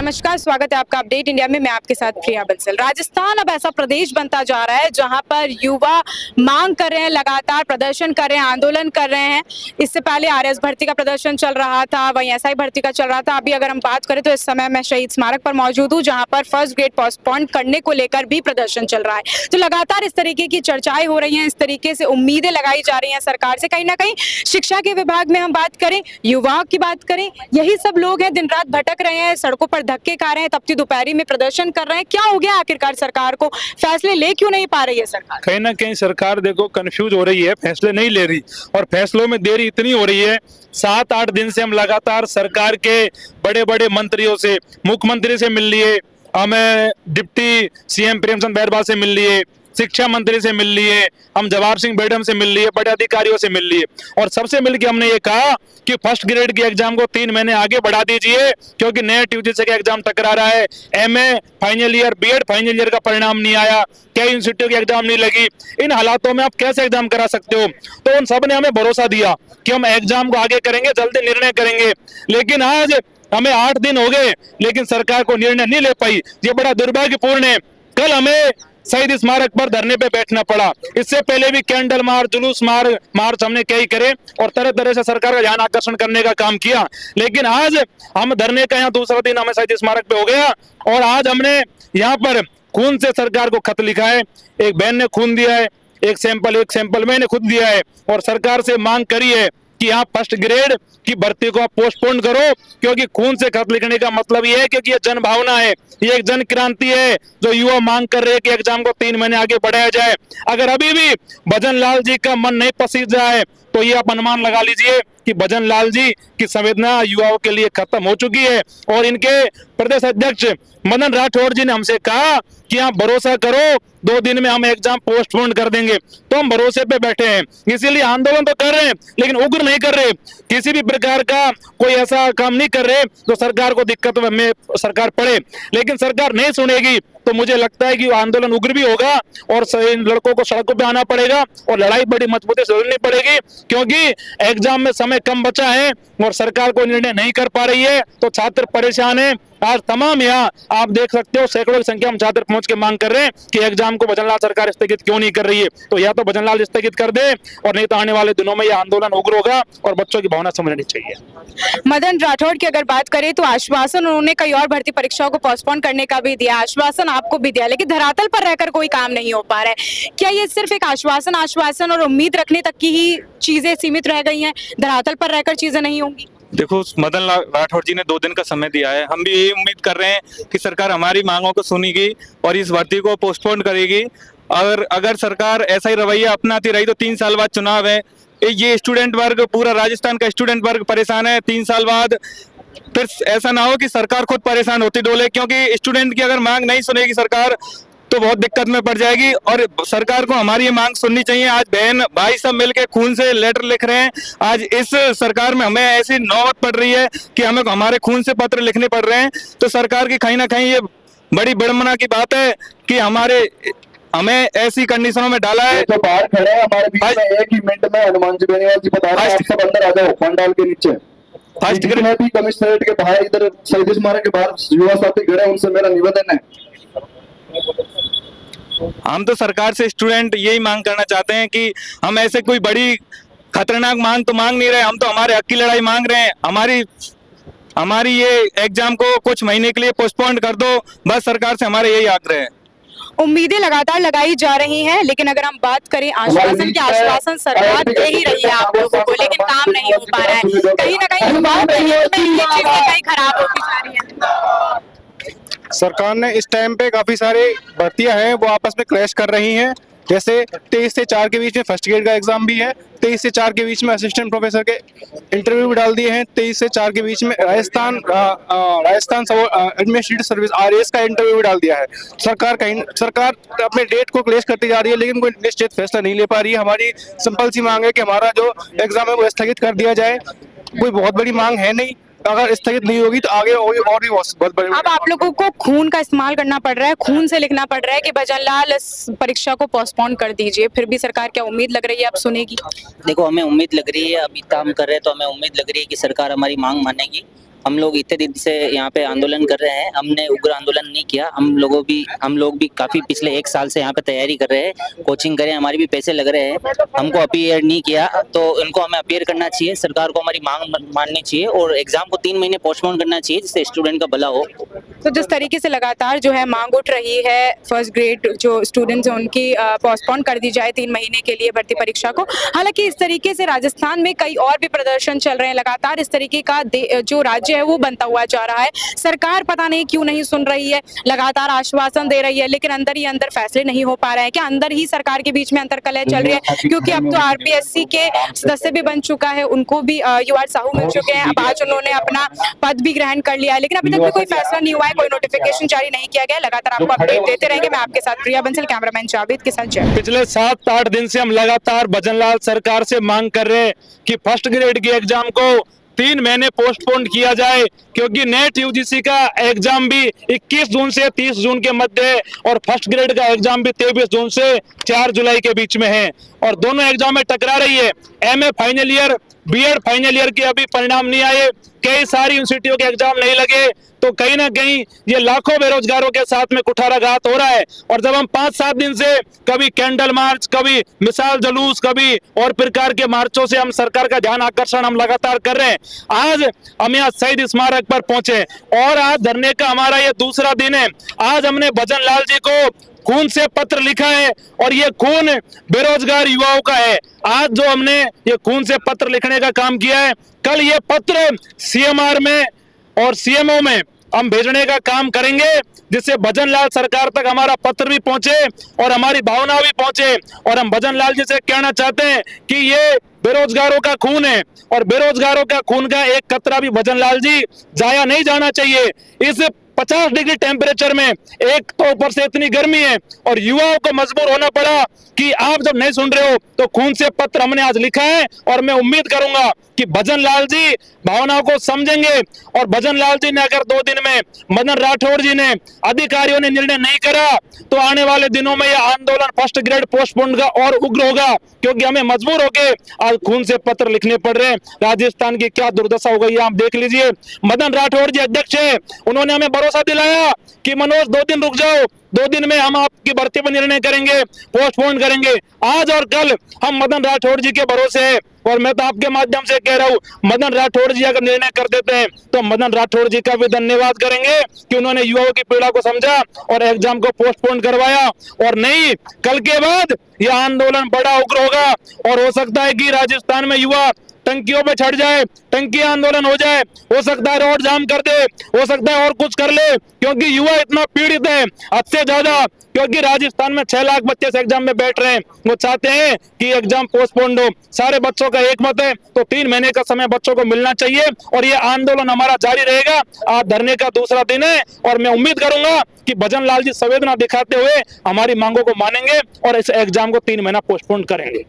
नमस्कार, स्वागत है आपका अपडेट इंडिया में। मैं आपके साथ प्रिया बंसल। राजस्थान अब ऐसा प्रदेश बनता जा रहा है जहां पर युवा मांग कर रहे हैं, लगातार प्रदर्शन कर रहे हैं, आंदोलन कर रहे हैं। इससे पहले आरएस भर्ती का प्रदर्शन चल रहा था, वहीं एसआई भर्ती का चल रहा था। अभी अगर हम बात करें तो इस समय मैं शहीद स्मारक पर मौजूद हूँ, जहाँ पर फर्स्ट ग्रेड पोस्टपोन करने को लेकर भी प्रदर्शन चल रहा है। तो लगातार इस तरीके की चर्चाएं हो रही हैं, इस तरीके से उम्मीदें लगाई जा रही हैं सरकार से। कहीं ना कहीं शिक्षा के विभाग में हम बात करें, युवाओं की बात करें, यही सब लोग हैं, दिन रात भटक रहे हैं, सड़कों पर धक्के खा रहे हैं, तपती दोपहरी में प्रदर्शन कर रहे हैं। क्या हो गया आखिरकार सरकार को? फैसले ले क्यों नहीं पा रही है सरकार? कहीं ना कहीं सरकार देखो कंफ्यूज हो रही है, फैसले नहीं ले रही और फैसलों में देरी इतनी हो रही है। 7-8 दिन से हम लगातार सरकार के बड़े बड़े मंत्रियों से, मुख्यमंत्री से मिल लिए, हमें डिप्टी सीएम प्रेमचंद बैरवा से मिल लिए, शिक्षा मंत्री से मिल लिए, हम जवाहर सिंह बेडम से मिल लिए, बड़े अधिकारियों से मिल लिए और सबसे मिलकर हमने ये कहा कि फर्स्ट ग्रेड की एग्जाम को 3 महीने आगे बढ़ा दीजिए, क्योंकि नेट यूजीसी का एग्जाम टकरा रहा है। MA final year, BEd final year का परिणाम नहीं आया, कई यूनिवर्सिटियों की एग्जाम नहीं लगी। इन हालातों में आप कैसे एग्जाम करा सकते हो? तो उन सब ने हमें भरोसा दिया कि हम एग्जाम को आगे करेंगे, जल्दी निर्णय करेंगे। लेकिन आज हमें 8 दिन हो गए, लेकिन सरकार को निर्णय नहीं ले पाई। ये बड़ा दुर्भाग्यपूर्ण है। कल हमें शहीद स्मारक पर धरने पे बैठना पड़ा। इससे पहले भी कैंडल मार्च, जुलूस मार्च हमने कई करे और तरह तरह से सरकार का ध्यान आकर्षण करने का काम किया। लेकिन आज हम धरने का यहाँ दूसरा दिन हमें शहीद स्मारक पे हो गया और आज हमने यहाँ पर खून से सरकार को खत लिखा है। एक बहन ने खून दिया है, एक सैंपल मैंने खुद दिया है और सरकार से मांग करी है कि यहाँ फर्स्ट ग्रेड की भर्ती को आप पोस्टपोन करो, क्योंकि खून से खत लिखने का मतलब ये है क्योंकि ये जन भावना है, ये एक जन क्रांति है जो युवा मांग कर रहे हैं कि एग्जाम को 3 महीने आगे बढ़ाया जाए। अगर अभी भी भजन लाल जी का मन नहीं पसीज रहा है तो ये आप अनुमान लगा लीजिए कि भजन लाल जी की संवेदना युवाओं के लिए खत्म हो चुकी है। और इनके प्रदेश अध्यक्ष मदन राठौड़ जी ने हमसे कहा कि आप भरोसा करो, 2 दिन में हम एग्जाम पोस्टपोन कर देंगे। तो हम भरोसे पे बैठे हैं, इसीलिए आंदोलन तो कर रहे हैं लेकिन उग्र नहीं कर रहे, किसी भी प्रकार का कोई ऐसा काम नहीं कर रहे जो सरकार को दिक्कत में सरकार पड़े। लेकिन सरकार नहीं सुनेगी तो मुझे लगता है कि आंदोलन उग्र भी होगा और इन लड़कों को सड़कों पे आना पड़ेगा और लड़ाई बड़ी मजबूती से लड़नी पड़ेगी, क्योंकि एग्जाम में समय कम बचा है और सरकार को निर्णय नहीं कर पा रही है। तो छात्र परेशान है। आज तमाम यहाँ आप देख सकते हो सैकड़ों की संख्या में छात्र पहुंच के मांग कर रहे हैं कि एग्जाम को भजनलाल सरकार स्थगित क्यों नहीं कर रही है। तो या तो भजनलाल स्थगित कर दे और नहीं तो आने वाले दिनों में यह आंदोलन उग्र होगा और बच्चों की भावना समझनी चाहिए। मदन राठौड़ की अगर बात करें तो आश्वासन उन्होंने कई और भर्ती परीक्षाओं को पोस्टपोन करने का भी दिया, आश्वासन आपको भी दिया, लेकिन धरातल पर रहकर कोई काम नहीं हो पा रहा है। क्या ये सिर्फ एक आश्वासन और उम्मीद रखने तक की ही चीजें सीमित रह गई हैं, धरातल पर रहकर चीजें नहीं होंगी? देखो, मदन राठौड़ जी ने 2 दिन का समय दिया है। हम भी यही उम्मीद कर रहे हैं कि सरकार हमारी मांगों को सुनेगी और इस भर्ती को पोस्टपोन करेगी। अगर सरकार ऐसा ही रवैया अपनाती रही तो 3 साल बाद चुनाव है। ये स्टूडेंट वर्ग, पूरा राजस्थान का स्टूडेंट वर्ग परेशान है। 3 साल बाद फिर ऐसा ना हो कि सरकार खुद परेशान होती डोले, क्योंकि स्टूडेंट की अगर मांग नहीं सुनेगी सरकार तो बहुत दिक्कत में पड़ जाएगी और सरकार को हमारी ये मांग सुननी चाहिए। आज बहन भाई सब मिलके खून से लेटर लिख रहे हैं। आज इस सरकार में हमें ऐसी नौबत पड़ रही है कि हमें हमारे खून से पत्र लिखने पड़ रहे हैं। तो सरकार की कहीं ना कहीं ये बड़ी विडंबना की बात है कि हमें ऐसी कंडीशनों में डाला है। तो बाहर खड़े हैं हमारे बीच में, 1 ही मिनट में हनुमान जी बेनीवाल जी बता रहे हैं, आप सब अंदर आ जाओ पंडाल के नीचे। फर्स्ट ग्रेड में भी कमिश्नरेट के बाहर, इधर शहीद स्मारक के बाहर युवा साथी खड़े हैं, उनसे मेरा निवेदन है। हम तो सरकार से स्टूडेंट यही मांग करना चाहते हैं कि हम ऐसे कोई बड़ी खतरनाक मांग तो मांग नहीं रहे, हम तो हमारे हक की लड़ाई मांग रहे हैं। हमारी ये एग्जाम को कुछ महीने के लिए पोस्टपोन कर दो, बस सरकार से हमारे यही आग्रह है। उम्मीदें लगातार लगाई जा रही हैं, लेकिन अगर हम बात करें आश्वासन सरकार दे ही रही है आप लोगों को, लेकिन काम नहीं हो पा रहा है। कहीं ना कहीं युवाओं के हित में ये चीजें कहीं खराब होती जा रही हैं। सरकार ने इस टाइम पे काफी सारे भर्तियां हैं वो आपस में क्लैश कर रही हैं। जैसे 23 से 4 के बीच में फर्स्ट ग्रेड का एग्जाम भी है, 23 से 4 के बीच में असिस्टेंट प्रोफेसर के इंटरव्यू भी डाल दिए हैं, 23 से 4 के बीच में राजस्थान एडमिनिस्ट्रेटिव सर्विस आरएएस का इंटरव्यू भी डाल दिया है। सरकार अपने डेट को क्लैश करती जा रही है, लेकिन कोई निश्चित फैसला नहीं ले पा रही है। हमारी सिंपल सी मांग है कि हमारा जो एग्जाम है वो स्थगित कर दिया जाए। कोई बहुत बड़ी मांग है नहीं, अगर स्थगित नहीं होगी तो आगे और भी बहुत बड़े। अब आप लोगों को खून का इस्तेमाल करना पड़ रहा है, खून से लिखना पड़ रहा है कि भजनलाल इस परीक्षा को पोस्टपोन कर दीजिए, फिर भी सरकार क्या उम्मीद लग रही है आप सुनेगी? देखो, हमें उम्मीद लग रही है, अभी काम कर रहे हैं तो हमें उम्मीद लग रही है कि सरकार हमारी मांग मानेगी हम लोग इतने दिन से यहाँ पे आंदोलन कर रहे हैं। हमने उग्र आंदोलन नहीं किया। हम लोग भी काफी पिछले 1 साल से यहाँ पे तैयारी कर रहे हैं, कोचिंग करे, हमारे भी पैसे लग रहे हैं। हमको अपीयर नहीं किया तो इनको हमें अपीयर करना चाहिए, सरकार को हमारी मांग माननी चाहिए और एग्जाम को 3 महीने पोस्टपोन करना चाहिए जिससे स्टूडेंट का भला हो। तो जिस तरीके से लगातार जो है मांग उठ रही है फर्स्ट ग्रेड जो स्टूडेंट्स हैं उनकी पोस्टपोन कर दी जाए 3 महीने के लिए भर्ती परीक्षा को। हालांकि इस तरीके से राजस्थान में कई और भी प्रदर्शन चल रहे हैं, लगातार इस तरीके का जो राज्य है वो बनता हुआ जा रहा है। सरकार पता नहीं क्यों नहीं सुन रही है, लगातार आश्वासन दे रही है लेकिन अंदर ही अंदर फैसले नहीं हो पा रहे हैं। क्या अंदर ही सरकार के बीच में अंतर्कलह चल रही है? क्योंकि अब तो आरपीएससी के सदस्य भी बन चुका है, उनको भी युवराज साहू मिल चुके हैं, अब आज उन्होंने अपना पद भी ग्रहण कर लिया है, लेकिन अभी तक भी कोई फैसला नहीं हुआ है, कोई नोटिफिकेशन जारी नहीं किया गया। लगातार आपको अपडेट देते रहेंगे। मैं आपके साथ प्रिया बंसल, कैमरामैन जावेद के साथ जय। पिछले 7-8 दिन से हम लगातार भजनलाल सरकार से मांग कर रहे हैं कि फर्स्ट ग्रेड के एग्जाम को 3 महीने पोस्टपोन किया जाए, क्योंकि नेट यूजीसी का एग्जाम भी 21 जून से 30 जून के मध्य है और फर्स्ट ग्रेड का एग्जाम भी 23 जून से 4 जुलाई के बीच में है और दोनों एग्जाम में टकरा रही है। MA final year, BEd final year के अभी परिणाम नहीं आए, कई सारी यूनिवर्सिटियों के एग्जाम नहीं लगे, तो कहीं ना कहीं ये लाखों बेरोजगारों के साथ में कुठाराघात हो रहा है। और जब हम 5-7 दिन से कभी कैंडल मार्च, कभी मिसाल जुलूस, कभी और प्रकार के मार्चों से हम सरकार का ध्यान आकर्षण हम लगातार कर रहे हैं, आज हम यहाँ शहीद स्मारक पर पहुंचे और आज धरने का हमारा ये दूसरा दिन है। आज हमने भजनलाल जी को खून से पत्र लिखा है और ये खून बेरोजगार युवाओं का है। आज जो हमने ये खून से पत्र लिखने का काम किया है, कल ये पत्र सीएमआर में और सीएमओ में हम भेजने का काम करेंगे, जिससे भजनलाल सरकार तक हमारा पत्र भी पहुंचे और हमारी भावना भी पहुंचे। और हम भजनलाल जी से कहना चाहते हैं कि ये बेरोजगारों का खून है और बेरोजगारों का खून का एक कतरा भी भजनलाल जी जाया नहीं जाना चाहिए। इस 50 डिग्री टेम्परेचर में एक तो ऊपर से इतनी गर्मी है और युवाओं को मजबूर होना पड़ा कि आप जब नहीं सुन रहे हो तो खून से पत्र हमने आज लिखा है और मैं उम्मीद करूंगा कि भजनलाल जी भावनाओं को समझेंगे। और भजनलाल जी ने अगर 2 दिन में मदन राठौड़ जी ने अधिकारियों ने निर्णय नहीं करा तो आने वाले दिनों में यह आंदोलन फर्स्ट ग्रेड पोस्टपोन का और उग्र होगा, क्योंकि हमें मजबूर होके आज खून से पत्र लिखने पड़ रहे हैं। राजस्थान की क्या दुर्दशा हो गई है आप देख लीजिए। मदन राठौड़ जी अध्यक्ष है, उन्होंने हमें भरोसा दिलाया कि मनोज 2 दिन रुक जाओ, 2 दिन में हम आपकी भर्ती पर निर्णय करेंगे, पोस्टपोन करेंगे। आज और कल हम मदन राठौड़ जी के भरोसे है और मैं तो आपके माध्यम से कह रहा हूँ, मदन राठौड़ जी अगर निर्णय कर देते हैं तो मदन राठौड़ जी का भी धन्यवाद करेंगे कि उन्होंने युवाओं की पीड़ा को समझा और एग्जाम को पोस्टपोन करवाया। और नहीं, कल के बाद यह आंदोलन बड़ा उग्र होगा और हो सकता है कि राजस्थान में युवा टंकियों पे चढ़ जाए, टंकी आंदोलन हो जाए, हो सकता है रोड जाम कर दे, हो सकता है और कुछ कर ले, क्योंकि युवा इतना पीड़ित है हद से ज्यादा। क्योंकि राजस्थान में 6 लाख बच्चे इस एग्जाम में बैठ रहे हैं, वो चाहते हैं कि एग्जाम पोस्टपोन हो। सारे बच्चों का एक मत है, तो 3 महीने का समय बच्चों को मिलना चाहिए और ये आंदोलन हमारा जारी रहेगा। आज धरने का दूसरा दिन है और मैं उम्मीद करूंगा कि भजनलाल जी संवेदना दिखाते हुए हमारी मांगों को मानेंगे और इस एग्जाम को 3 महीना पोस्टपोन करेंगे।